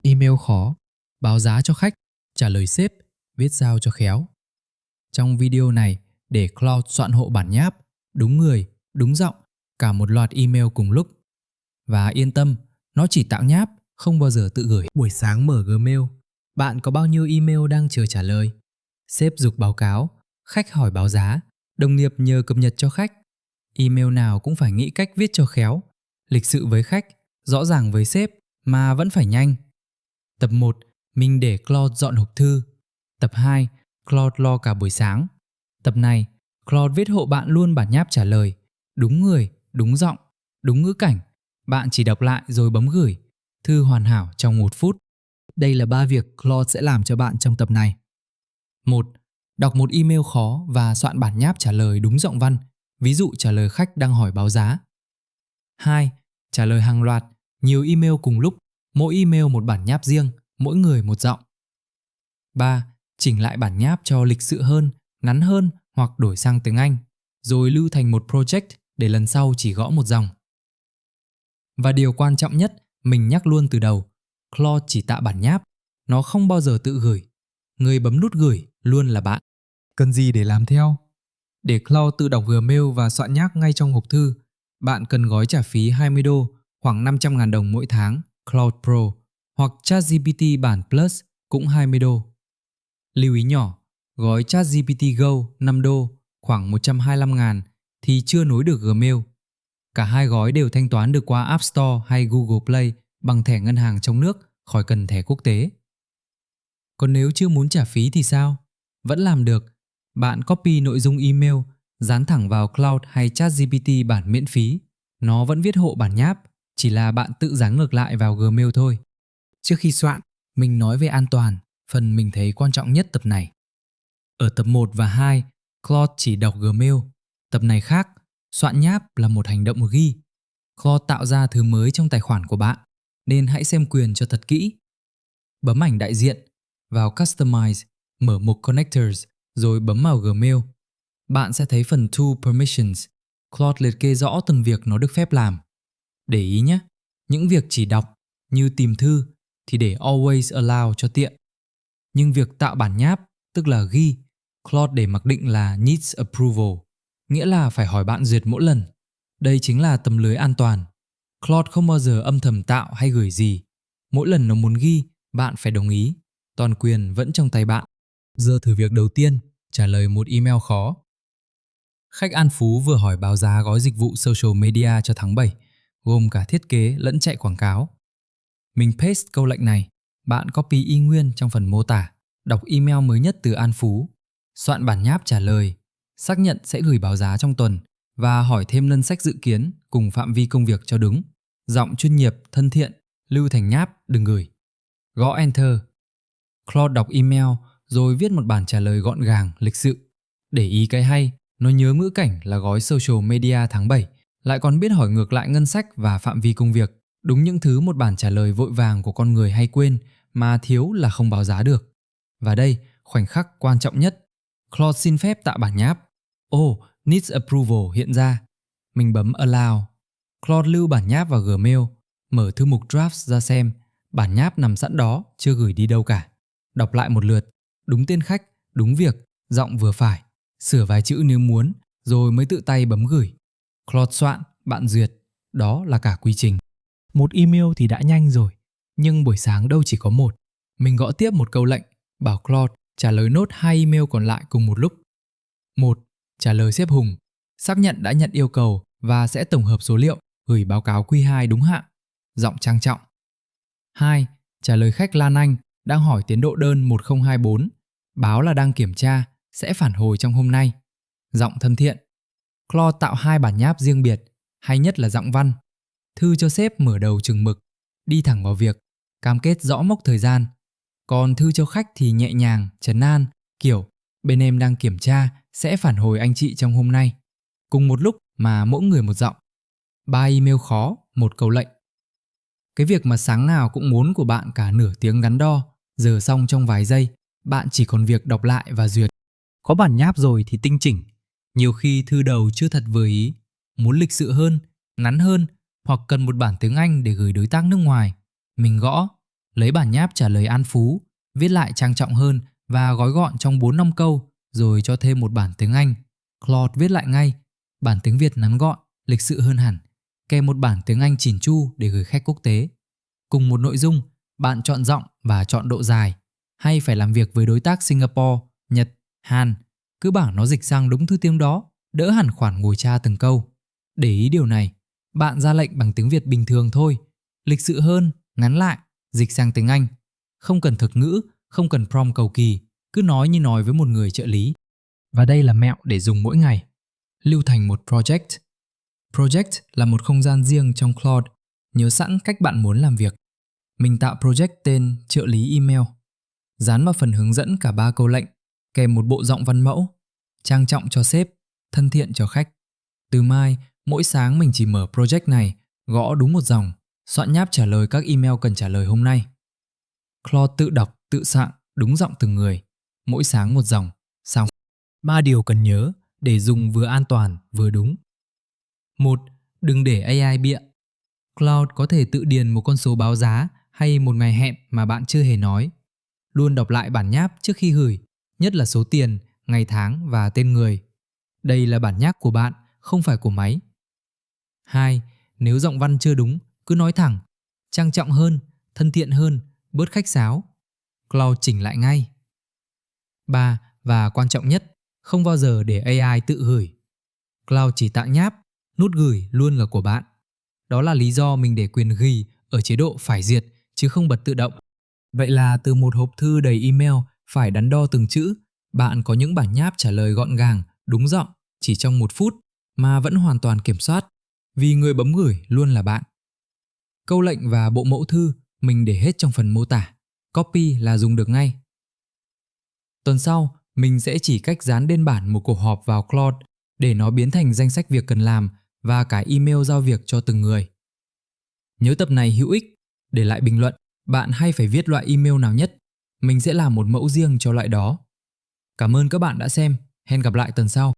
email khó, báo giá cho khách, trả lời sếp, viết sao cho khéo. Trong video này, để Claude soạn hộ bản nháp, đúng người, đúng giọng, cả một loạt email cùng lúc. Và yên tâm, nó chỉ tạo nháp, không bao giờ tự gửi. Buổi sáng mở Gmail, bạn có bao nhiêu email đang chờ trả lời? Sếp giục báo cáo, khách hỏi báo giá, đồng nghiệp nhờ cập nhật cho khách. Email nào cũng phải nghĩ cách viết cho khéo, lịch sự với khách, rõ ràng với sếp mà vẫn phải nhanh. Tập 1, mình để Claude dọn hộp thư. Tập 2, Claude lo cả buổi sáng. Tập này, Claude viết hộ bạn luôn bản nháp trả lời. Đúng người, đúng giọng, đúng ngữ cảnh. Bạn chỉ đọc lại rồi bấm gửi. Thư hoàn hảo trong 1 phút. Đây là 3 việc Claude sẽ làm cho bạn trong tập này. 1. Đọc một email khó và soạn bản nháp trả lời đúng giọng văn. Ví dụ trả lời khách đang hỏi báo giá. 2. Trả lời hàng loạt, nhiều email cùng lúc, mỗi email một bản nháp riêng, mỗi người một giọng. 3. Chỉnh lại bản nháp cho lịch sự hơn, ngắn hơn hoặc đổi sang tiếng Anh, rồi lưu thành một project để lần sau chỉ gõ một dòng. Và điều quan trọng nhất, mình nhắc luôn từ đầu, Claude chỉ tạo bản nháp, nó không bao giờ tự gửi. Người bấm nút gửi luôn là bạn. Cần gì để làm theo? Để Claude tự đọc Gmail và soạn nháp ngay trong hộp thư, bạn cần gói trả phí 20 đô, khoảng 500.000 đồng mỗi tháng, Claude Pro, hoặc ChatGPT bản Plus cũng 20 đô. Lưu ý nhỏ, gói ChatGPT Go 5 đô, khoảng 125.000 thì chưa nối được Gmail. Cả hai gói đều thanh toán được qua App Store hay Google Play bằng thẻ ngân hàng trong nước, khỏi cần thẻ quốc tế. Còn nếu chưa muốn trả phí thì sao? Vẫn làm được. Bạn copy nội dung email, dán thẳng vào Claude hay ChatGPT bản miễn phí. Nó vẫn viết hộ bản nháp, chỉ là bạn tự dán ngược lại vào Gmail thôi. Trước khi soạn, mình nói về an toàn, phần mình thấy quan trọng nhất tập này. Ở tập 1 và 2, Claude chỉ đọc Gmail. Tập này khác, soạn nháp là một hành động ghi. Claude tạo ra thứ mới trong tài khoản của bạn, nên hãy xem quyền cho thật kỹ. Bấm ảnh đại diện, vào Customize, mở mục Connectors, rồi bấm vào Gmail. Bạn sẽ thấy phần Tool Permissions. Claude liệt kê rõ từng việc nó được phép làm. Để ý nhé, những việc chỉ đọc như tìm thư thì để Always Allow cho tiện. Nhưng việc tạo bản nháp, tức là ghi, Claude để mặc định là Needs Approval, nghĩa là phải hỏi bạn duyệt mỗi lần. Đây chính là tấm lưới an toàn. Claude không bao giờ âm thầm tạo hay gửi gì. Mỗi lần nó muốn ghi, bạn phải đồng ý. Toàn quyền vẫn trong tay bạn. Giờ thử việc đầu tiên, trả lời một email khó. Khách An Phú vừa hỏi báo giá gói dịch vụ social media cho tháng 7, gồm cả thiết kế lẫn chạy quảng cáo. Mình paste câu lệnh này, bạn copy y nguyên trong phần mô tả, đọc email mới nhất từ An Phú, soạn bản nháp trả lời, xác nhận sẽ gửi báo giá trong tuần và hỏi thêm ngân sách dự kiến cùng phạm vi công việc cho đúng. Giọng chuyên nghiệp, thân thiện, lưu thành nháp, đừng gửi. Gõ Enter. Claude đọc email rồi viết một bản trả lời gọn gàng, lịch sự. Để ý cái hay, nó nhớ ngữ cảnh là gói social media tháng 7, lại còn biết hỏi ngược lại ngân sách và phạm vi công việc. Đúng những thứ một bản trả lời vội vàng của con người hay quên, mà thiếu là không báo giá được. Và đây, khoảnh khắc quan trọng nhất. Claude xin phép tạo bản nháp. Needs Approval hiện ra. Mình bấm Allow. Claude lưu bản nháp vào Gmail, mở thư mục Drafts ra xem. Bản nháp nằm sẵn đó, chưa gửi đi đâu cả. Đọc lại một lượt, đúng tên khách, đúng việc, giọng vừa phải, sửa vài chữ nếu muốn, rồi mới tự tay bấm gửi. Claude soạn, bạn duyệt, đó là cả quy trình. Một email thì đã nhanh rồi, nhưng buổi sáng đâu chỉ có một. Mình gõ tiếp một câu lệnh, bảo Claude trả lời nốt 2 email còn lại cùng một lúc. 1. Trả lời sếp Hùng, xác nhận đã nhận yêu cầu và sẽ tổng hợp số liệu, gửi báo cáo Q2 đúng hạn, giọng trang trọng. 2. Trả lời khách Lan Anh, đang hỏi tiến độ đơn 1024, báo là đang kiểm tra, sẽ phản hồi trong hôm nay. Giọng thân thiện. Claude tạo 2 bản nháp riêng biệt, hay nhất là giọng văn. Thư cho sếp mở đầu chừng mực, đi thẳng vào việc, cam kết rõ mốc thời gian. Còn thư cho khách thì nhẹ nhàng, trấn an, kiểu bên em đang kiểm tra, sẽ phản hồi anh chị trong hôm nay. Cùng một lúc mà mỗi người một giọng. 3 email khó, một câu lệnh. Cái việc mà sáng nào cũng muốn của bạn cả nửa tiếng đắn đo, giờ xong trong vài giây, bạn chỉ còn việc đọc lại và duyệt. Có bản nháp rồi thì tinh chỉnh. Nhiều khi thư đầu chưa thật vừa ý, muốn lịch sự hơn, ngắn hơn, hoặc cần một bản tiếng Anh để gửi đối tác nước ngoài. Mình gõ, Lấy bản nháp trả lời an phú, viết lại trang trọng hơn và gói gọn trong 4-5 câu, rồi cho thêm một bản tiếng Anh. Claude viết lại ngay, bản tiếng Việt ngắn gọn, lịch sự hơn hẳn, kèm một bản tiếng Anh chỉn chu để gửi khách quốc tế. Cùng một nội dung, bạn chọn giọng và chọn độ dài, hay phải làm việc với đối tác Singapore, Nhật, Hàn, cứ bảo nó dịch sang đúng thứ tiếng đó, đỡ hẳn khoản ngồi tra từng câu. Để ý điều này, bạn ra lệnh bằng tiếng Việt bình thường thôi, lịch sự hơn, ngắn lại, dịch sang tiếng Anh. Không cần thực ngữ, không cần prompt cầu kỳ, cứ nói như nói với một người trợ lý. Và đây là mẹo để dùng mỗi ngày. Lưu thành một project. Project là một không gian riêng trong Claude. Nhớ sẵn cách bạn muốn làm việc. Mình tạo project tên trợ lý email. Dán vào phần hướng dẫn cả 3 câu lệnh, kèm một bộ giọng văn mẫu, trang trọng cho sếp, thân thiện cho khách. Từ mai, mỗi sáng mình chỉ mở project này, gõ đúng một dòng, soạn nháp trả lời các email cần trả lời hôm nay. Claude tự đọc, tự soạn, đúng giọng từng người. Mỗi sáng một dòng, xong. 3 điều cần nhớ để dùng vừa an toàn vừa đúng. 1. Đừng để AI bịa. Claude có thể tự điền một con số báo giá hay một ngày hẹn mà bạn chưa hề nói. Luôn đọc lại bản nháp trước khi gửi, nhất là số tiền, ngày tháng và tên người. Đây là bản nháp của bạn, không phải của máy. 2. Nếu giọng văn chưa đúng, cứ nói thẳng, trang trọng hơn, thân thiện hơn, bớt khách sáo. Claude chỉnh lại ngay. 3. Và quan trọng nhất, không bao giờ để AI tự gửi. Claude chỉ tạo nháp, nút gửi luôn là của bạn. Đó là lý do mình để quyền ghi ở chế độ phải duyệt chứ không bật tự động. Vậy là từ một hộp thư đầy email phải đắn đo từng chữ, bạn có những bản nháp trả lời gọn gàng, đúng giọng chỉ trong 1 phút mà vẫn hoàn toàn kiểm soát, vì người bấm gửi luôn là bạn. Câu lệnh và bộ mẫu thư mình để hết trong phần mô tả, copy là dùng được ngay. Tuần sau, mình sẽ chỉ cách dán đên bản một cuộc họp vào Claude để nó biến thành danh sách việc cần làm và cả email giao việc cho từng người. Nhớ tập này hữu ích, để lại bình luận bạn hay phải viết loại email nào nhất. Mình sẽ làm một mẫu riêng cho loại đó. Cảm ơn các bạn đã xem, hẹn gặp lại tuần sau.